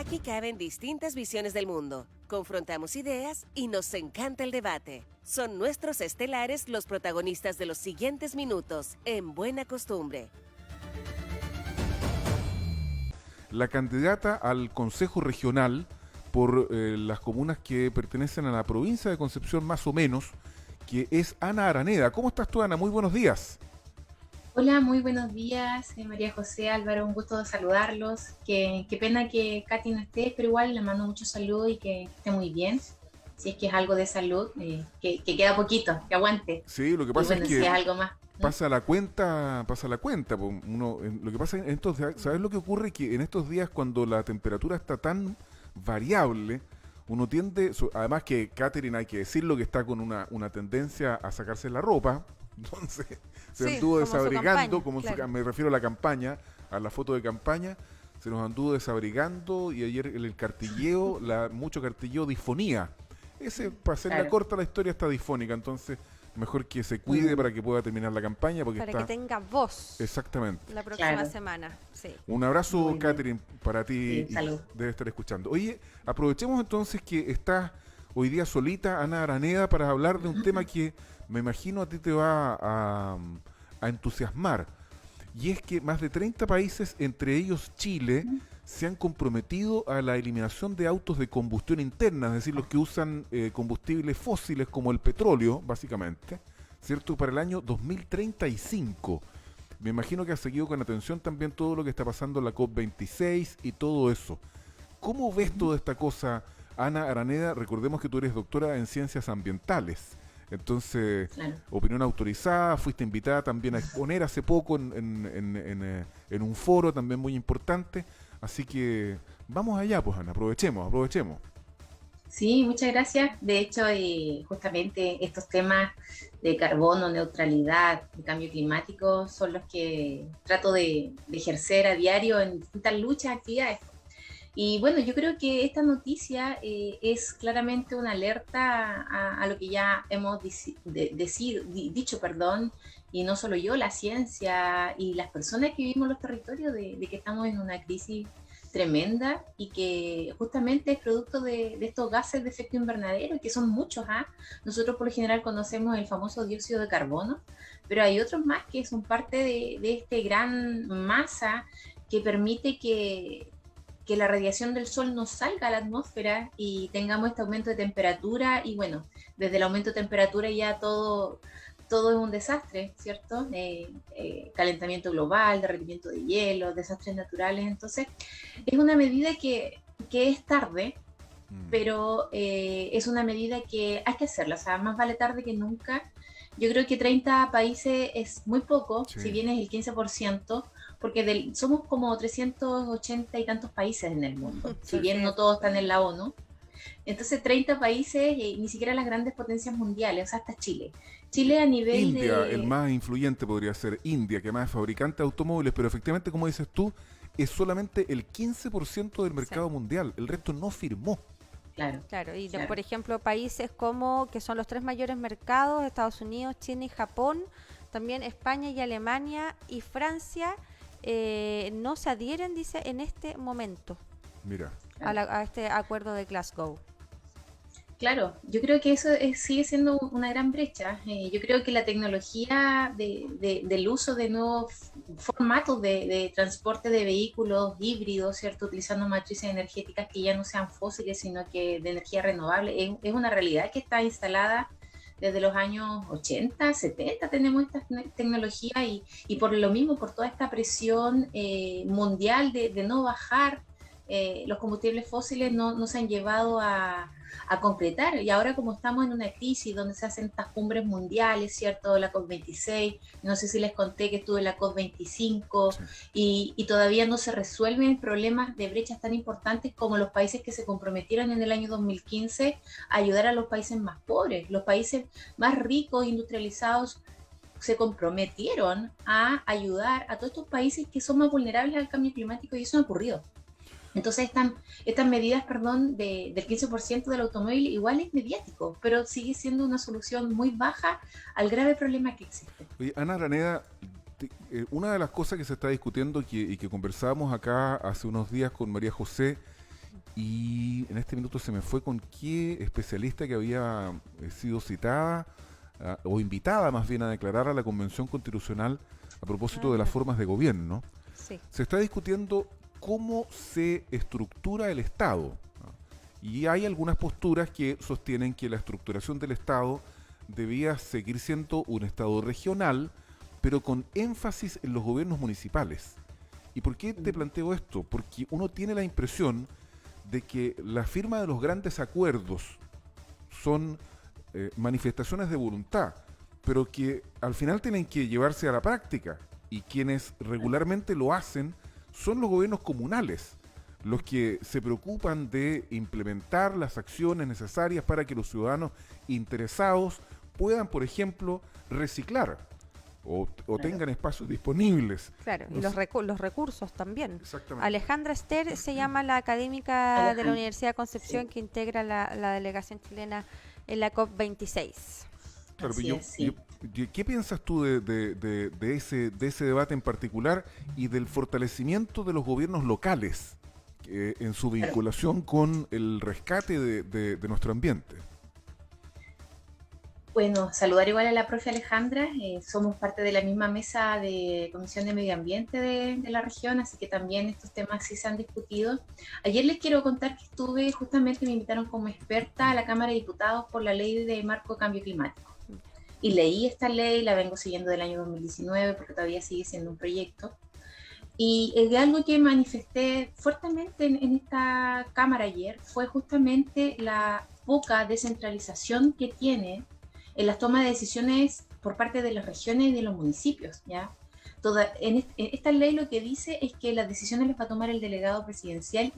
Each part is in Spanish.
Aquí caben distintas visiones del mundo. Confrontamos ideas y nos encanta el debate. Son nuestros estelares los protagonistas de los siguientes minutos, en Buena Costumbre. La candidata al Consejo Regional por las comunas que pertenecen a la provincia de Concepción más o menos, que es Ana Araneda. ¿Cómo estás tú, Ana? Muy buenos días. Hola, muy buenos días, María José, Álvaro, un gusto saludarlos. Qué pena que Katy no esté, pero igual le mando mucho salud y que esté muy bien. Si es que es algo de salud, que queda poquito, que aguante. Sí, lo que pasa bueno, es que si es algo más, ¿no? pasa la cuenta. Lo que pasa en estos días, ¿sabes lo que ocurre? Que en estos días cuando la temperatura está tan variable, uno tiende, además que Catherine, hay que decirlo, que está con una tendencia a sacarse la ropa, entonces se anduvo desabrigando, me refiero a la campaña, a la foto de campaña, se nos anduvo desabrigando y ayer el cartilleo, mucho cartilleo disfonía. Para hacerla corta la historia, está disfónica, entonces mejor que se cuide para que pueda terminar la campaña. Para que tenga voz. Exactamente. La próxima semana. Sí. Un abrazo, Catherine, para ti. Sí, salud. Debe estar escuchando. Oye, aprovechemos entonces que estás hoy día solita, Ana Araneda, para hablar de un tema que me imagino a ti te va a entusiasmar. Y es que más de 30 países, entre ellos Chile, se han comprometido a la eliminación de autos de combustión interna, es decir, los que usan combustibles fósiles como el petróleo, básicamente, ¿cierto? Para el año 2035. Me imagino que has seguido con atención también todo lo que está pasando en la COP26 y todo eso. ¿Cómo ves toda esta cosa, Ana Araneda? Recordemos que tú eres doctora en ciencias ambientales. Entonces, claro. Opinión autorizada, fuiste invitada también a exponer hace poco en un foro también muy importante. Así que vamos allá, pues, Ana, aprovechemos. Sí, muchas gracias. De hecho, justamente estos temas de carbono, neutralidad, de cambio climático son los que trato de ejercer a diario en distintas luchas, actividades. Y bueno, yo creo que esta noticia es claramente una alerta a lo que ya hemos dicho, y no solo yo, la ciencia y las personas que vivimos en los territorios, de que estamos en una crisis tremenda y que justamente es producto de estos gases de efecto invernadero, que son muchos. Nosotros por lo general conocemos el famoso dióxido de carbono, pero hay otros más que son parte de este gran masa que permite que la radiación del sol no salga a la atmósfera y tengamos este aumento de temperatura. Y bueno, desde el aumento de temperatura ya todo es un desastre, ¿cierto? Calentamiento global, derretimiento de hielo, desastres naturales. Entonces, es una medida que es tarde, pero es una medida que hay que hacerla. O sea, más vale tarde que nunca. Yo creo que 30 países es muy poco, sí. Si bien es el 15%, porque somos como 380 y tantos países en el mundo, si bien no todos están en la ONU. Entonces 30 países, ni siquiera las grandes potencias mundiales, o sea, hasta Chile. Chile a nivel India, el más influyente podría ser India, que más es fabricante de automóviles, pero efectivamente, como dices tú, es solamente el 15% del mercado mundial, el resto no firmó. Claro, y por ejemplo, países como que son los 3 mayores mercados, Estados Unidos, China y Japón, también España y Alemania y Francia, no se adhieren, dice, en este momento. Mira. A este acuerdo de Glasgow. Claro, yo creo que eso sigue siendo una gran brecha. Yo creo que la tecnología del uso de nuevos formatos de transporte de vehículos híbridos, ¿cierto? Utilizando matrices energéticas que ya no sean fósiles, sino que de energía renovable, es una realidad que está instalada desde los años 80, 70 tenemos esta tecnología y por lo mismo, por toda esta presión mundial de no bajar, los combustibles fósiles no se han llevado a concretar. Y ahora, como estamos en una crisis donde se hacen estas cumbres mundiales, ¿cierto? La COP26, no sé si les conté que estuve en la COP25, sí. y todavía no se resuelven problemas de brechas tan importantes como los países que se comprometieron en el año 2015 a ayudar a los países más pobres. Los países más ricos, industrializados, se comprometieron a ayudar a todos estos países que son más vulnerables al cambio climático, y eso no ha ocurrido. Entonces estas medidas, del 15% del automóvil igual es mediático, pero sigue siendo una solución muy baja al grave problema que existe. Oye, Ana Araneda, una de las cosas que se está discutiendo y que conversábamos acá hace unos días con María José, y en este minuto se me fue con qué especialista que había sido citada o invitada más bien a declarar a la Convención Constitucional a propósito de las formas de gobierno. Sí. Se está discutiendo cómo se estructura el Estado, ¿no? Y hay algunas posturas que sostienen que la estructuración del Estado debía seguir siendo un Estado regional, pero con énfasis en los gobiernos municipales. ¿Y por qué te planteo esto? Porque uno tiene la impresión de que la firma de los grandes acuerdos son manifestaciones de voluntad, pero que al final tienen que llevarse a la práctica, y quienes regularmente lo hacen son los gobiernos comunales, los que se preocupan de implementar las acciones necesarias para que los ciudadanos interesados puedan, por ejemplo, reciclar o tengan espacios disponibles. Claro, y los recursos también. Exactamente. Alejandra Ester se llama la académica de la Universidad de Concepción, sí, que integra la delegación chilena en la COP26. Claro, ¿qué piensas tú de ese debate en particular y del fortalecimiento de los gobiernos locales en su vinculación con el rescate de nuestro ambiente? Bueno, saludar igual a la profe Alejandra. Somos parte de la misma mesa de Comisión de Medio Ambiente de la región, así que también estos temas sí se han discutido. Ayer les quiero contar que justamente me invitaron como experta a la Cámara de Diputados por la Ley de Marco de Cambio Climático. Y leí esta ley, la vengo siguiendo del año 2019 porque todavía sigue siendo un proyecto. Y algo que manifesté fuertemente en esta Cámara ayer fue justamente la poca descentralización que tiene en las tomas de decisiones por parte de las regiones y de los municipios, ¿ya? Esta ley lo que dice es que las decisiones las va a tomar el delegado presidencial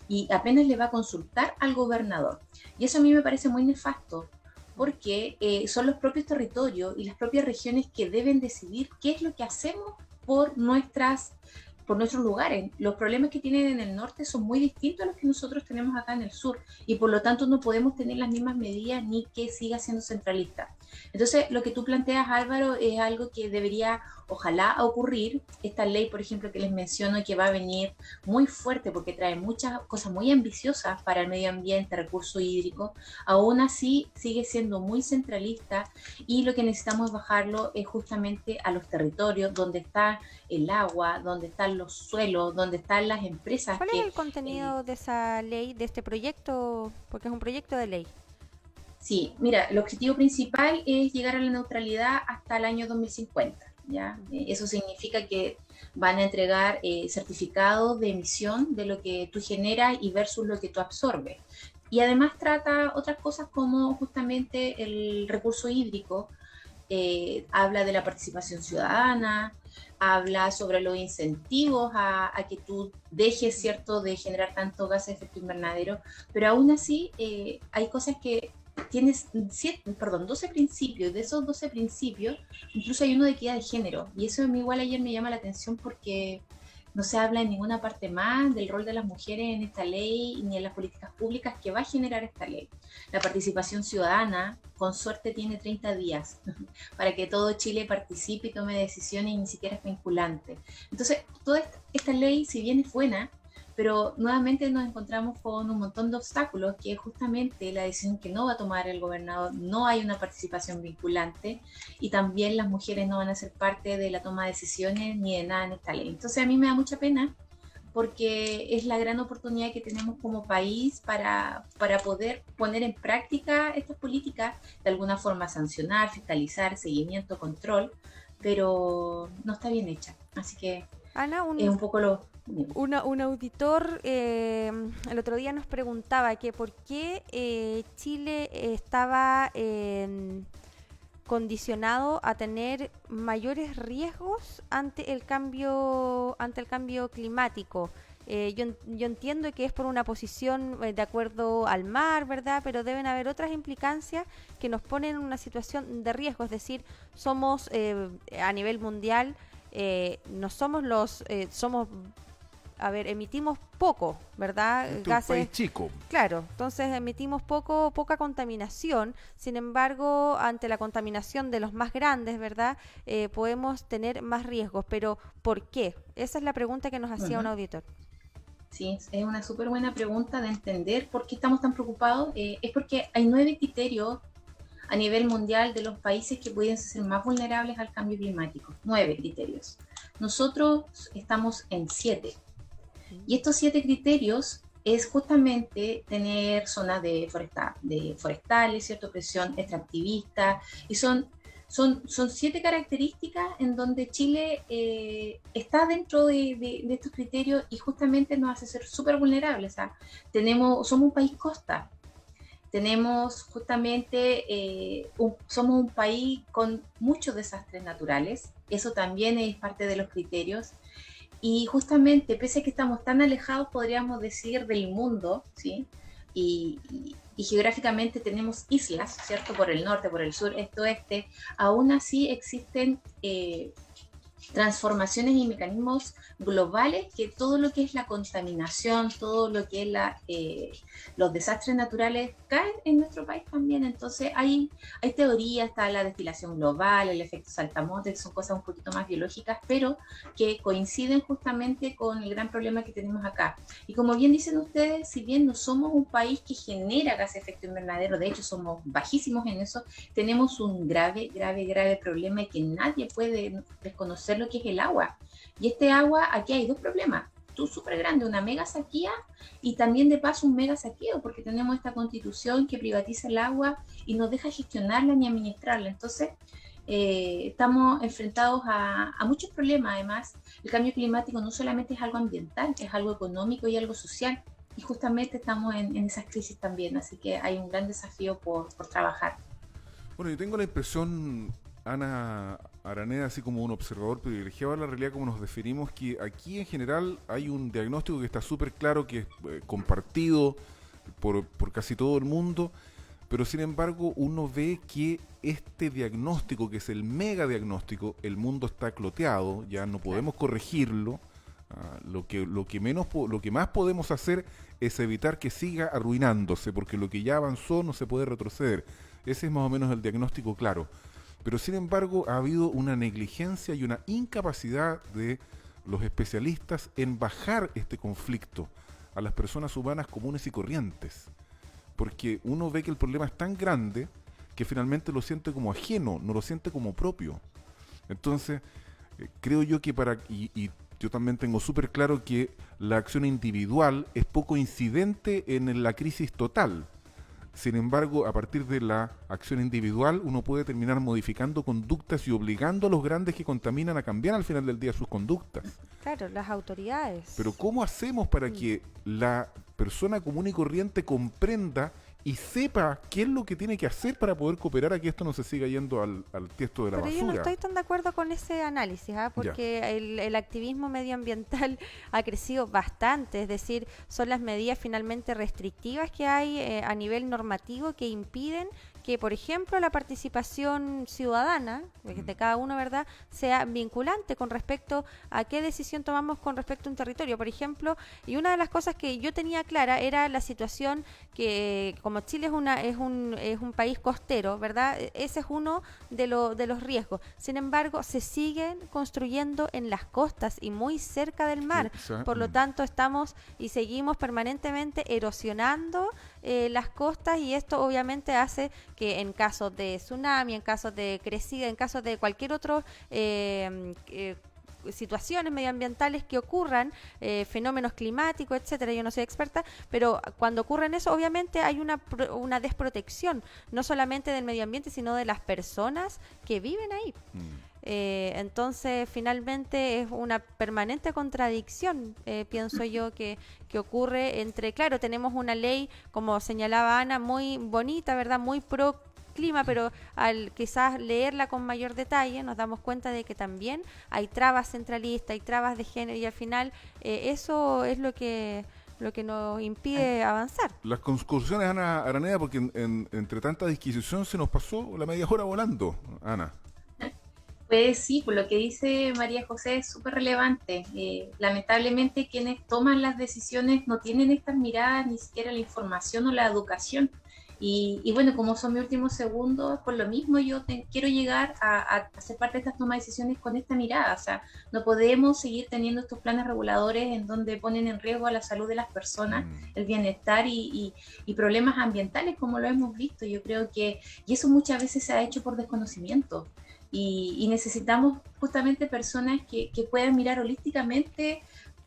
y apenas le va a consultar al gobernador. Y eso a mí me parece muy nefasto, porque son los propios territorios y las propias regiones que deben decidir qué es lo que hacemos por nuestros lugares. Los problemas que tienen en el norte son muy distintos a los que nosotros tenemos acá en el sur, y por lo tanto no podemos tener las mismas medidas ni que siga siendo centralista. Entonces, lo que tú planteas, Álvaro, es algo que debería, ojalá, ocurrir. Esta ley, por ejemplo, que les menciono, que va a venir muy fuerte porque trae muchas cosas muy ambiciosas para el medio ambiente, recurso hídrico, aún así sigue siendo muy centralista, y lo que necesitamos bajarlo es justamente a los territorios donde está el agua, donde están los suelos, donde están las empresas. ¿Cuál es el contenido de esa ley, de este proyecto? Porque es un proyecto de ley. Sí, mira, el objetivo principal es llegar a la neutralidad hasta el año 2050, ¿ya? Eso significa que van a entregar certificados de emisión de lo que tú generas y versus lo que tú absorbes. Y además trata otras cosas como justamente el recurso hídrico, habla de la participación ciudadana, habla sobre los incentivos a que tú dejes, ¿cierto?, de generar tanto gases de efecto invernadero, pero aún así hay cosas que tienes 12 principios. De esos 12 principios, incluso hay uno de equidad de género, y eso a mí igual ayer me llama la atención porque no se habla en ninguna parte más del rol de las mujeres en esta ley ni en las políticas públicas que va a generar esta ley. La participación ciudadana, con suerte, tiene 30 días para que todo Chile participe y tome decisiones, y ni siquiera es vinculante. Entonces, toda esta ley, si bien es buena, pero nuevamente nos encontramos con un montón de obstáculos, que es justamente la decisión que no va a tomar el gobernador. No hay una participación vinculante, y también las mujeres no van a ser parte de la toma de decisiones ni de nada en esta ley. Entonces a mí me da mucha pena, porque es la gran oportunidad que tenemos como país para poder poner en práctica estas políticas, de alguna forma sancionar, fiscalizar, seguimiento, control, pero no está bien hecha. Así que Ana, es un poco lo... Un auditor el otro día nos preguntaba que por qué Chile estaba condicionado a tener mayores riesgos ante el cambio climático. Yo entiendo que es por una posición de acuerdo al mar, ¿verdad? Pero deben haber otras implicancias que nos ponen en una situación de riesgo. Es decir, somos a nivel mundial, no somos emitimos poco, ¿verdad? Gases. Un país chico. Claro, entonces emitimos poca contaminación. Sin embargo, ante la contaminación de los más grandes, ¿verdad? Podemos tener más riesgos. Pero, ¿por qué? Esa es la pregunta que nos hacía un auditor. Sí, es una súper buena pregunta de entender por qué estamos tan preocupados. Es porque hay 9 criterios a nivel mundial de los países que pueden ser más vulnerables al cambio climático. 9 criterios. Nosotros estamos en 7. Y estos 7 criterios es justamente tener zonas de forestales, ¿cierto? Presión extractivista, y son 7 características en donde Chile está dentro de estos criterios y justamente nos hace ser súper vulnerables. O sea, somos un país costa, tenemos justamente, somos un país con muchos desastres naturales, eso también es parte de los criterios. Y justamente, pese a que estamos tan alejados, podríamos decir, del mundo, ¿sí? Y geográficamente tenemos islas, ¿cierto? Por el norte, por el sur, este, oeste. Aún así existen transformaciones y mecanismos globales que todo lo que es la contaminación, todo lo que es los desastres naturales caen en nuestro país también. Entonces hay teorías, está la destilación global, el efecto saltamontes, que son cosas un poquito más biológicas, pero que coinciden justamente con el gran problema que tenemos acá. Y como bien dicen ustedes, si bien no somos un país que genera gases de efecto invernadero, de hecho somos bajísimos en eso, tenemos un grave problema y que nadie puede desconocer lo que es el agua. Y este agua, aquí hay 2 problemas. Súper grande, una mega sequía y también de paso un mega saqueo, porque tenemos esta constitución que privatiza el agua y no deja gestionarla ni administrarla. Entonces, estamos enfrentados a muchos problemas. Además, el cambio climático no solamente es algo ambiental, es algo económico y algo social. Y justamente estamos en esas crisis también, así que hay un gran desafío por trabajar. Bueno, yo tengo la impresión, Ana Araneda, así como un observador privilegiado de la realidad como nos definimos, que aquí en general hay un diagnóstico que está súper claro, que es compartido por casi todo el mundo, pero sin embargo uno ve que este diagnóstico, que es el mega diagnóstico, el mundo está cloteado, ya no podemos corregirlo. Lo que más podemos hacer es evitar que siga arruinándose, porque lo que ya avanzó no se puede retroceder. Ese es más o menos el diagnóstico claro. Pero sin embargo ha habido una negligencia y una incapacidad de los especialistas en bajar este conflicto a las personas humanas comunes y corrientes. Porque uno ve que el problema es tan grande que finalmente lo siente como ajeno, no lo siente como propio. Entonces, creo yo que y yo también tengo súper claro que la acción individual es poco incidente en la crisis total. Sin embargo, a partir de la acción individual, uno puede terminar modificando conductas y obligando a los grandes que contaminan a cambiar al final del día sus conductas. Claro, las autoridades. Pero ¿cómo hacemos para que la persona común y corriente comprenda y sepa qué es lo que tiene que hacer para poder cooperar a que esto no se siga yendo al tiesto de la basura? Pero yo no estoy tan de acuerdo con ese análisis, porque el activismo medioambiental ha crecido bastante, es decir, son las medidas finalmente restrictivas que hay a nivel normativo que impiden que, por ejemplo, la participación ciudadana de cada uno, ¿verdad?, sea vinculante con respecto a qué decisión tomamos con respecto a un territorio. Por ejemplo, y una de las cosas que yo tenía clara era la situación que, como Chile es un país costero, ¿verdad?, ese es uno de los riesgos. Sin embargo, se siguen construyendo en las costas y muy cerca del mar. Por lo tanto, estamos y seguimos permanentemente erosionando las costas, y esto obviamente hace que en casos de tsunami, en casos de crecida, en casos de cualquier otro situaciones medioambientales que ocurran, fenómenos climáticos, etcétera. Yo no soy experta, pero cuando ocurren eso, obviamente hay una desprotección, no solamente del medio ambiente, sino de las personas que viven ahí. Entonces, finalmente es una permanente contradicción, pienso yo, que ocurre entre, claro, tenemos una ley, como señalaba Ana, muy bonita, ¿verdad?, muy pro clima, pero al quizás leerla con mayor detalle nos damos cuenta de que también hay trabas centralistas, hay trabas de género, y al final eso es lo que nos impide avanzar. Las conclusiones, Ana Araneda, porque entre tanta disquisición se nos pasó la media hora volando, Ana. Pues sí, por lo que dice María José es súper relevante. Lamentablemente quienes toman las decisiones no tienen estas miradas, ni siquiera la información o la educación. Y bueno, como son mis últimos segundos, por lo mismo yo quiero llegar a ser parte de estas tomas de decisiones con esta mirada. O sea, no podemos seguir teniendo estos planes reguladores en donde ponen en riesgo a la salud de las personas, el bienestar y problemas ambientales, como lo hemos visto. Yo creo que, y eso muchas veces se ha hecho por desconocimiento. Y necesitamos justamente personas que puedan mirar holísticamente.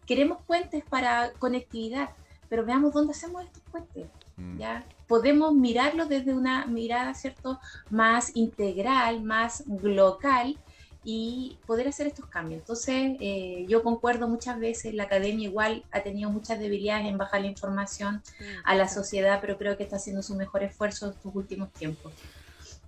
Queremos puentes para conectividad, pero veamos dónde hacemos estos puentes. ¿Ya? Podemos mirarlo desde una mirada, ¿cierto?, más integral, más local, y poder hacer estos cambios. Entonces, yo concuerdo muchas veces, la academia igual ha tenido muchas debilidades en bajar la información a la sociedad, pero creo que está haciendo su mejor esfuerzo en estos últimos tiempos.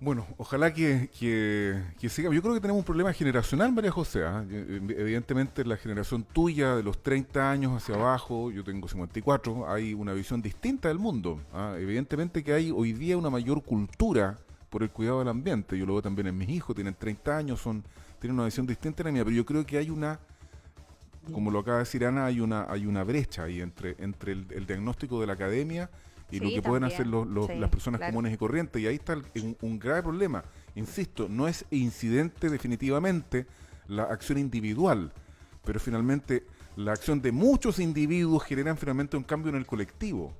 Bueno, ojalá que siga. Yo creo que tenemos un problema generacional, María José. Evidentemente, la generación tuya, de los 30 años hacia abajo, yo tengo 54, hay una visión distinta del mundo. Evidentemente que hay hoy día una mayor cultura por el cuidado del ambiente. Yo lo veo también en mis hijos, tienen 30 años, tienen una visión distinta a la mía, pero yo creo que hay una, como lo acaba de decir Ana, hay una brecha ahí entre el diagnóstico de la academia y lo que pueden hacer las personas comunes y corrientes. Y ahí está un grave problema. Insisto, no es incidente definitivamente la acción individual, pero finalmente la acción de muchos individuos generan finalmente un cambio en el colectivo.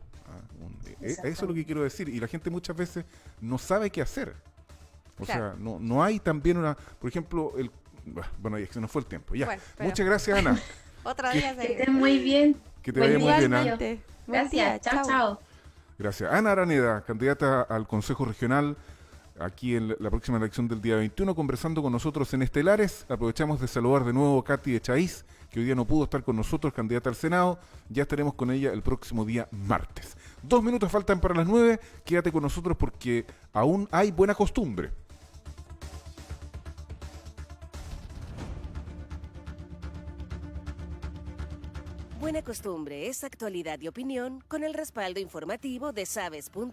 Eso es lo que quiero decir. Y la gente muchas veces no sabe qué hacer. O sea, no hay también una... Por ejemplo, bueno, ya se nos fue el tiempo. Ya. Bueno, muchas gracias, Ana. Otra día. Que estén muy bien. Que te vaya muy bien, Ana. Gracias. Chao. Gracias. Ana Araneda, candidata al Consejo Regional, aquí en la próxima elección del día 21, conversando con nosotros en Estelares. Aprovechamos de saludar de nuevo a Katy Echaíz, que hoy día no pudo estar con nosotros, candidata al Senado. Ya estaremos con ella el próximo día martes. 2 minutos faltan para las 9. Quédate con nosotros porque aún hay buena costumbre. Buena Costumbre es actualidad y opinión con el respaldo informativo de sabes.cl.